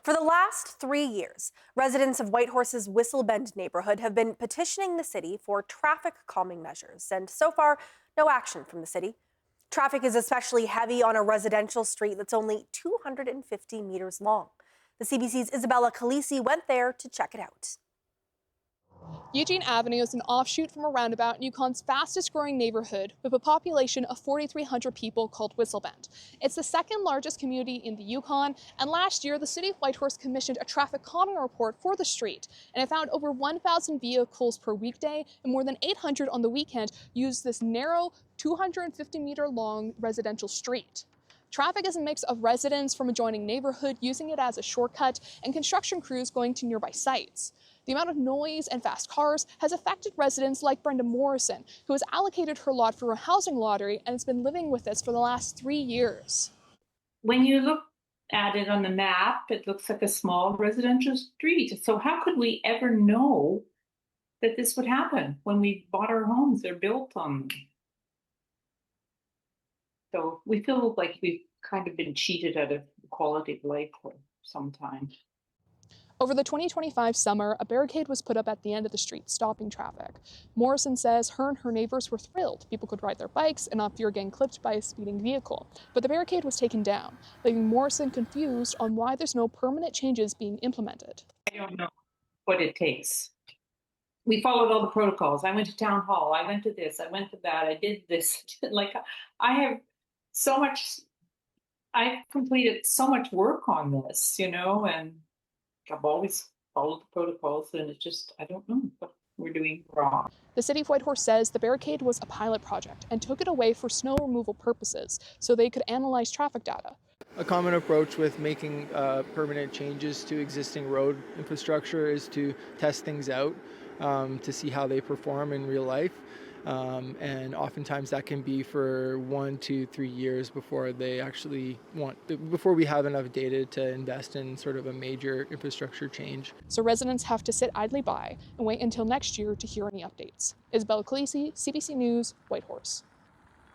For the last 3 years, residents of Whitehorse's Whistlebend neighborhood have been petitioning the city for traffic calming measures, and so far, no action from the city. Traffic is especially heavy on a residential street that's only 250 meters long. The CBC's Isabella Khaleesi went there to check it out. Eugene Avenue is an offshoot from a roundabout in Yukon's fastest growing neighborhood with a population of 4,300 people called Whistlebend. It's the second largest community in the Yukon, and last year the city of Whitehorse commissioned a traffic calming report for the street, and it found over 1,000 vehicles per weekday and more than 800 on the weekend use this narrow 250-meter long residential street. Traffic is a mix of residents from adjoining neighborhood using it as a shortcut and construction crews going to nearby sites. The amount of noise and fast cars has affected residents like Brenda Morrison, who has allocated her lot for a housing lottery and has been living with this for the last 3 years. When you look at it on the map, it looks like a small residential street. So how could we ever know that this would happen when we bought our homes? They're built on them. So we feel like we've kind of been cheated out of quality of life for some time. Over the 2025 summer, a barricade was put up at the end of the street, stopping traffic. Morrison says her and her neighbors were thrilled. People could ride their bikes and not fear getting clipped by a speeding vehicle. But the barricade was taken down, leaving Morrison confused on why there's no permanent changes being implemented. I don't know what it takes. We followed all the protocols. I went to town hall. I went to this. I went to that. I did this. Like, I have so much, I've completed so much work on this, and I've always followed the protocols, and it's just, I don't know what we're doing wrong. The city of Whitehorse says the barricade was a pilot project and took it away for snow removal purposes so they could analyze traffic data. A common approach with making permanent changes to existing road infrastructure is to test things out to see how they perform in real life. And oftentimes that can be for 1 to 3 years before before we have enough data to invest in sort of a major infrastructure change. So residents have to sit idly by and wait until next year to hear any updates. Isabella Khaleesi, CBC News, Whitehorse.